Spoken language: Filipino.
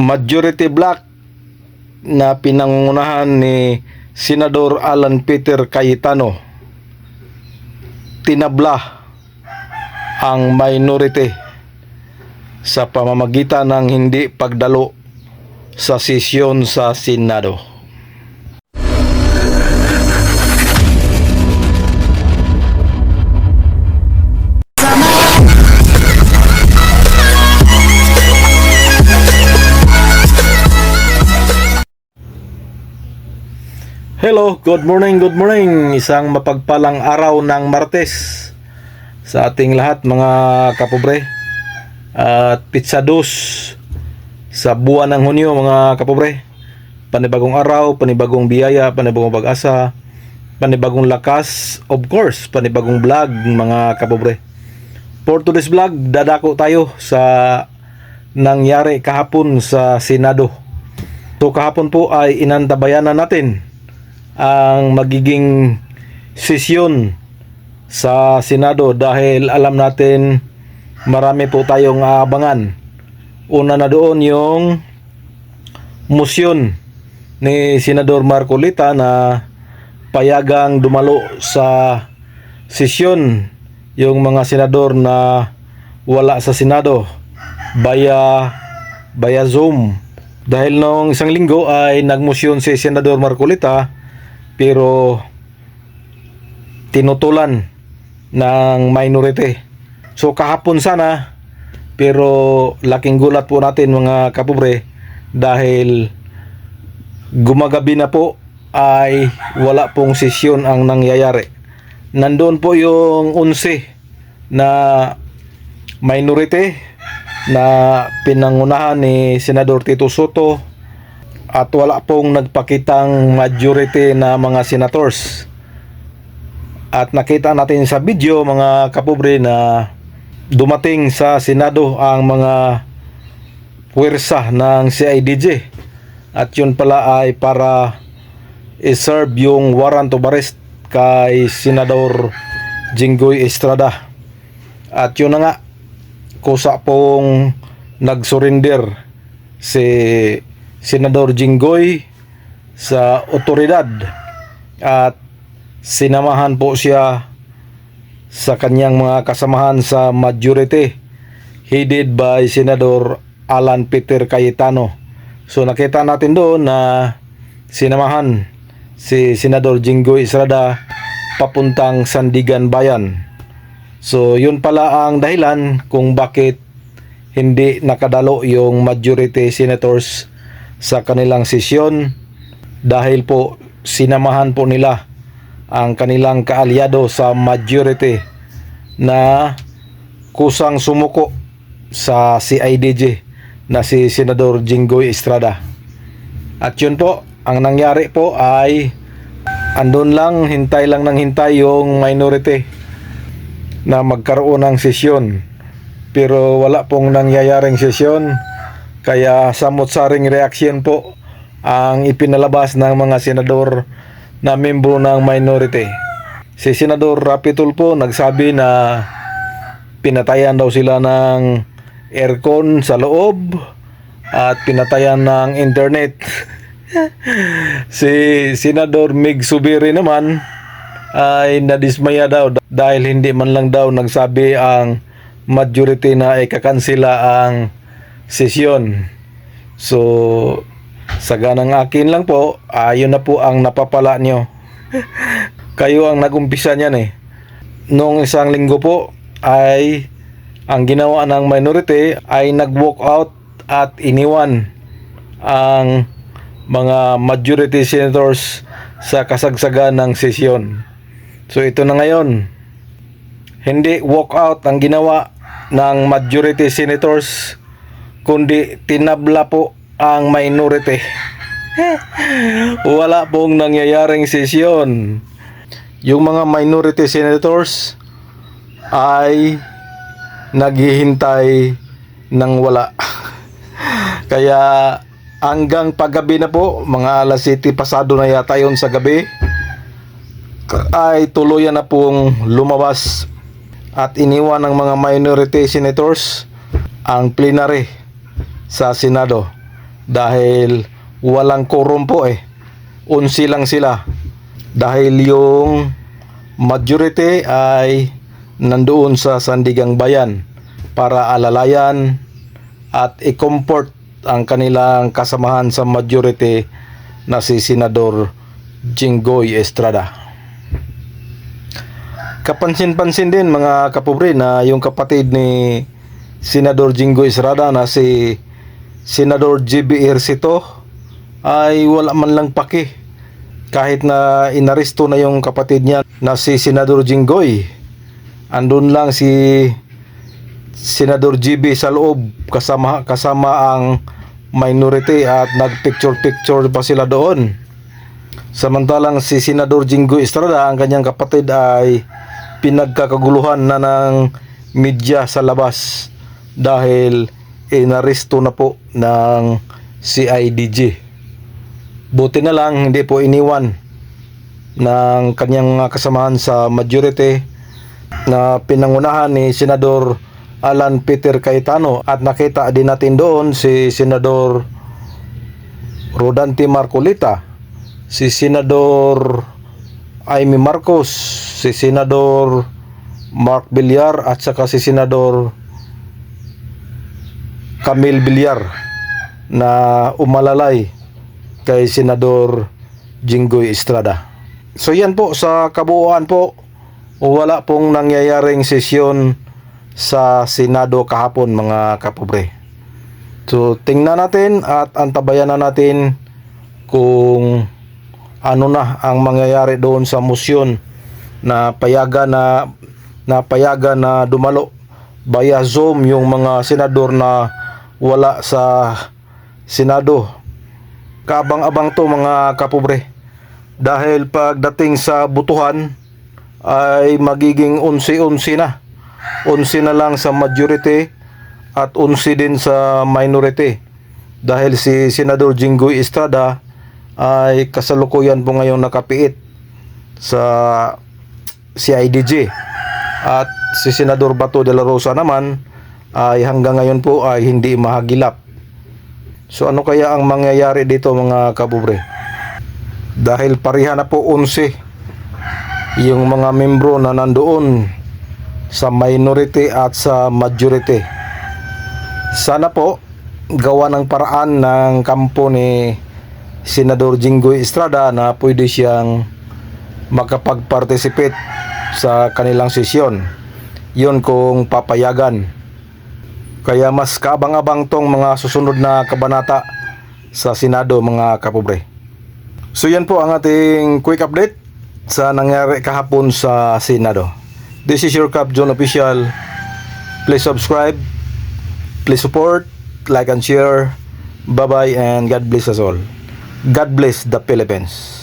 majority block na pinangungunahan ni Senador Alan Peter Cayetano tinabla ang minority sa pamamagitan ng hindi pagdalo sa sesyon sa Senado. Hello, good morning, good morning. Isang mapagpalang araw ng Martes sa ating lahat mga kapobre. At pizza dos sa buwan ng Hunyo mga kapobre. Panibagong araw, panibagong biyaya, panibagong pag-asa, panibagong lakas, of course, panibagong vlog mga kapobre. For today's vlog, dadako tayo sa nangyari kahapon sa Senado. So kahapon po ay inantabayanan natin ang magiging sesyon sa Senado dahil alam natin marami po tayong aabangan. Una na doon yung motion ni Senador Marcolita na payagang dumalo sa sesyon yung mga senador na wala sa Senado via Zoom. Dahil noong isang linggo ay nagmosyon si Senador Marcolita pero tinutulan ng minority. So kahapon sana, pero laking gulat po natin mga kapobre dahil gumagabi na po ay wala pong sesyon ang nangyayari. Nandoon po yung 11 na minority na pinangunahan ni Senador Tito Soto at wala pong nagpakitang majority na mga senators. At nakita natin sa video mga kapobre na dumating sa Senado ang mga puwersa ng CIDG. At yun pala ay para i-serve yung warrant of arrest kay Senador Jinggoy Estrada. At yun na nga, kusa pong nag-surrender si Senador Jinggoy sa otoridad at sinamahan po siya sa kanyang mga kasamahan sa majority headed by Senador Alan Peter Cayetano. So nakita natin doon na sinamahan si Senador Jinggoy Estrada papuntang Sandigan Bayan. So yun pala ang dahilan kung bakit hindi nakadalo yung majority senators sa kanilang sesyon, dahil po sinamahan po nila ang kanilang kaalyado sa majority na kusang sumuko sa CIDG na si Senador Jinggoy Estrada. At yun po, ang nangyari po ay andun lang, hintay lang ng hintay yung minority na magkaroon ng sesyon. Pero wala pong nangyayaring sesyon. Kaya samot-saring reaksyon po ang ipinalabas ng mga senador na membro ng minority. Si Senador Rapi Tulfo nagsabi na pinatayan daw sila ng aircon sa loob at pinatayan ng internet. Si Senador Mig Zubiri naman ay nadismaya daw dahil hindi man lang daw nagsabi ang majority na ikakansela ang sesyon. So sa ganang akin lang po, yun na po ang napapala nyo. Kayo ang nagumpisa niyan eh. Noong isang linggo po ay ang ginawa ng minority ay nag-walk out at iniwan ang mga majority senators sa kasagsagan ng sesyon. So ito na ngayon, hindi walk out ang ginawa ng majority senators, kundi tinabla po ang minority. Wala pong nangyayaring sesyon. Yung mga minority senators ay naghihintay ng wala. Kaya hanggang paggabi na po, mga alas 7 pasado na yata yun sa gabi, ay tuluyan na pong lumabas at iniwan ng mga minority senators ang plenary sa Senado. dahil walang quorum po eh. 11 lang sila. Dahil yung majority ay nandoon sa Sandigang Bayan para alalayan at i-comfort ang kanilang kasamahan sa majority na si Senador Jinggoy Estrada. Kapansin-pansin din mga kapobre na yung kapatid ni Senador Jinggoy Estrada na si Senador GB Ejercito ay wala man lang paki kahit na inaresto na yung kapatid niya na si Senador Jinggoy. Andun lang si Senador GB sa loob kasama ang minority at nagpicture-picture pa sila doon. Samantalang si Senador Jinggoy Estrada, ang kanyang kapatid ay pinagkakaguluhan na ng media sa labas dahil inaresto na po ng CIDG. Buti na lang hindi po iniwan ng kanyang kasamahan sa majority na pinangunahan ni Senador Alan Peter Cayetano, at nakita din natin doon si Senador Rodante Marcolita, si Senador Amy Marcos, si Senador Mark Villar at saka si Senador Camille Villar na umalalay kay Senador Jinggoy Estrada. So yan po, sa kabuuan po, wala pong nangyayaring sesyon sa Senado kahapon mga kapobre. So tingnan natin at antabayan na natin kung ano na ang mangyayari doon sa motion na payagan na dumalo via Zoom yung mga senador na wala sa Senado. Kaabang-abang to mga kapobre, dahil pagdating sa butuhan ay magiging 11-11 na. 11 na lang sa majority at 11 din sa minority, dahil si Senador Jinggoy Estrada ay kasalukuyan po ngayon nakapiit sa CIDG, at si Senador Bato de la Rosa naman ay hanggang ngayon po ay hindi mahagilap. So ano kaya ang mangyayari dito mga kapobre? Dahil pareha na po 11 yung mga membro na nandoon sa minority at sa majority. Sana po gawa ng paraan ng kampo ni Senador Jinggoy Estrada na pwede siyang makapag-participate sa kanilang sesyon. Yun kung papayagan. Kaya mas kaabang-abang tong mga susunod na kabanata sa Senado mga kapobre. So yan po ang ating quick update sa nangyari kahapon sa Senado. This is your Cap John Official. Please subscribe, please support, like and share. Bye bye and God bless us all. God bless the Philippines.